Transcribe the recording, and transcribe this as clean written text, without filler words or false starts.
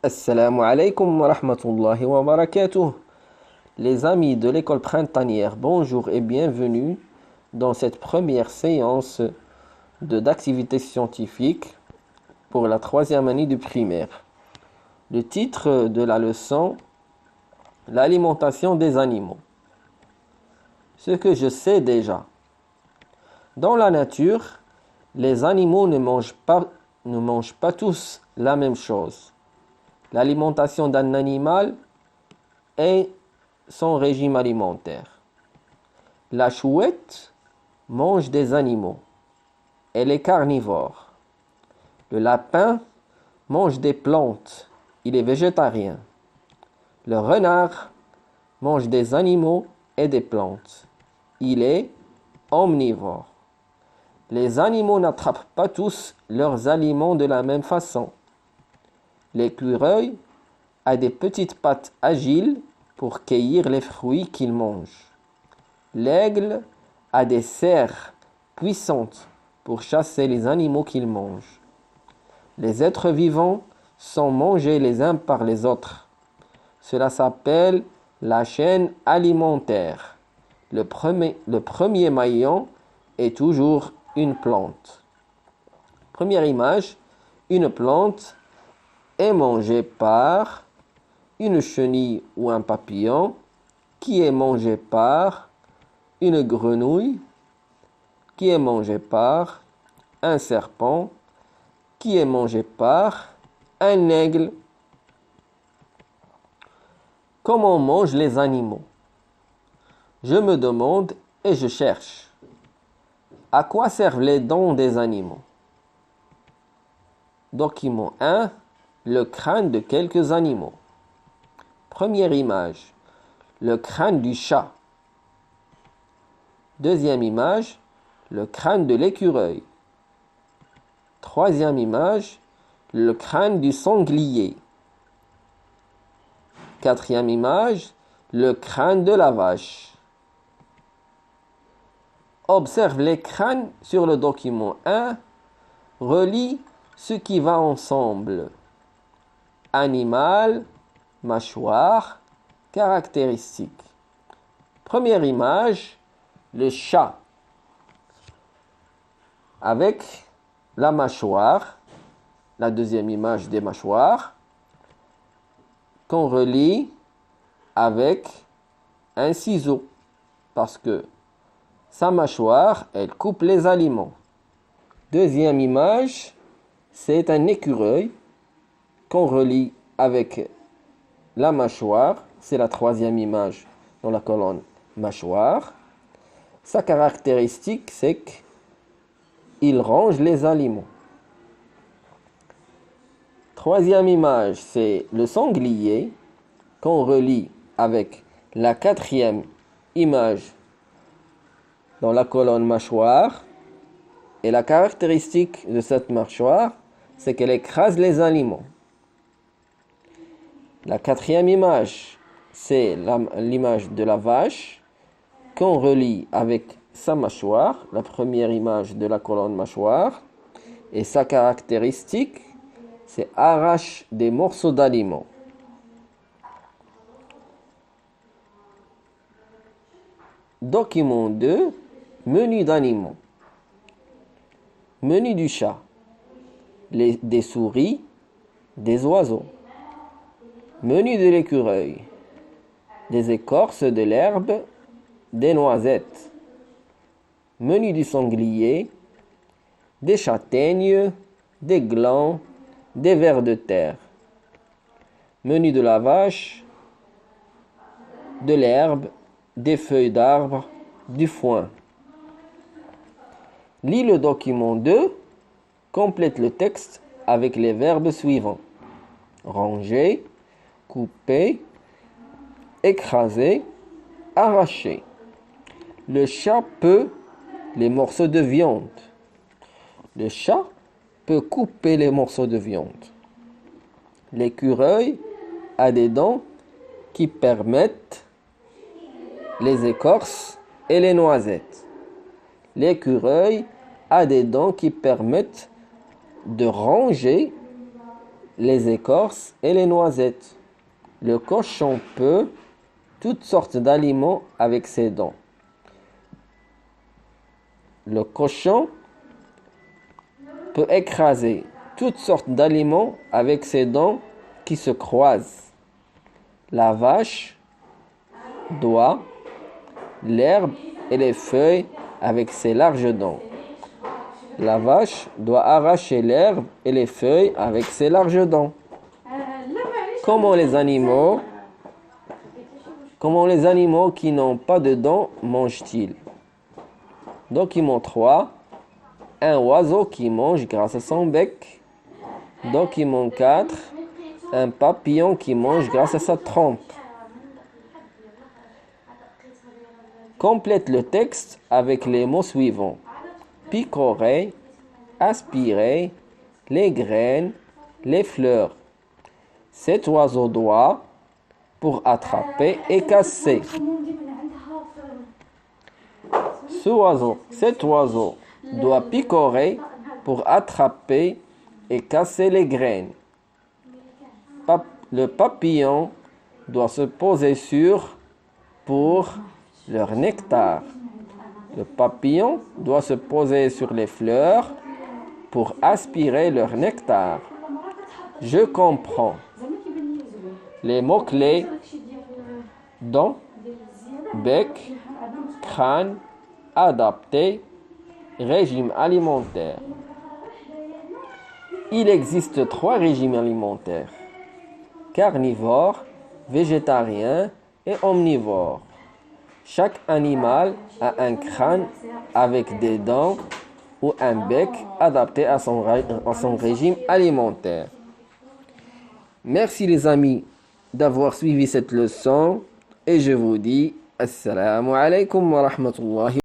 Assalamu alaikum wa rahmatullahi wa barakatuh. Les amis de l'école printanière, bonjour et bienvenue dans cette première séance d'activité scientifique pour la troisième année du primaire. Le titre de la leçon, l'alimentation des animaux. Ce que je sais déjà. Dans la nature, les animaux ne mangent pas tous la même chose. L'alimentation d'un animal est son régime alimentaire. La chouette mange des animaux. Elle est carnivore. Le lapin mange des plantes. Il est végétarien. Le renard mange des animaux et des plantes. Il est omnivore. Les animaux n'attrapent pas tous leurs aliments de la même façon. L'écureuil a des petites pattes agiles pour cueillir les fruits qu'il mange. L'aigle a des serres puissantes pour chasser les animaux qu'il mange. Les êtres vivants sont mangés les uns par les autres. Cela s'appelle la chaîne alimentaire. Le premier maillon est toujours une plante. Première image, une plante est mangé par une chenille ou un papillon, qui est mangé par une grenouille, qui est mangé par un serpent, qui est mangé par un aigle. Comment mangent les animaux? Je me demande et je cherche. À quoi servent les dents des animaux? Document 1. Le crâne de quelques animaux. Première image, le crâne du chat. Deuxième image, le crâne de l'écureuil. Troisième image, le crâne du sanglier. Quatrième image, le crâne de la vache. Observe les crânes sur le document 1. Relie ce qui va ensemble. Animal, mâchoire, caractéristiques. Première image, le chat. Avec la mâchoire, la deuxième image des mâchoires, qu'on relie avec un ciseau, parce que sa mâchoire, elle coupe les aliments. Deuxième image, c'est un écureuil qu'on relie avec la mâchoire. C'est la troisième image dans la colonne mâchoire. Sa caractéristique, c'est qu'il range les aliments. Troisième image, c'est le sanglier qu'on relie avec la quatrième image dans la colonne mâchoire. Et la caractéristique de cette mâchoire, c'est qu'elle écrase les aliments. La quatrième image, c'est l'image de la vache qu'on relie avec sa mâchoire, la première image de la colonne mâchoire. Et sa caractéristique, c'est arrache des morceaux d'aliments. Document 2, menu d'animaux. Menu du chat, des souris, des oiseaux. Menu de l'écureuil, des écorces de l'herbe, des noisettes. Menu du sanglier, des châtaignes, des glands, des vers de terre. Menu de la vache, de l'herbe, des feuilles d'arbre, du foin. Lis le document 2, complète le texte avec les verbes suivants. Ranger, couper, écraser, arracher. Le chat peut les morceaux de viande. Le chat peut couper les morceaux de viande. L'écureuil a des dents qui permettent les écorces et les noisettes. L'écureuil a des dents qui permettent de ranger les écorces et les noisettes. Le cochon peut toutes sortes d'aliments avec ses dents. Le cochon peut écraser toutes sortes d'aliments avec ses dents qui se croisent. La vache doit l'herbe et les feuilles avec ses larges dents. La vache doit arracher l'herbe et les feuilles avec ses larges dents. Comment les animaux qui n'ont pas de dents mangent-ils? Document 3. Un oiseau qui mange grâce à son bec. Document 4. Un papillon qui mange grâce à sa trompe. Complète le texte avec les mots suivants. Picorer, aspirer, les graines, les fleurs. Cet oiseau doit pour attraper et casser. Cet oiseau doit picorer pour attraper et casser les graines. Le papillon doit se poser sur pour leur nectar. Le papillon doit se poser sur les fleurs pour aspirer leur nectar. Je comprends. Les mots-clés dents, bec, crâne, adapté, régime alimentaire. Il existe 3 régimes alimentaires: carnivore, végétarien et omnivore. Chaque animal a un crâne avec des dents ou un bec adapté à son régime alimentaire. Merci les amis d'avoir suivi cette leçon et je vous dis assalamu alaikum wa rahmatullahi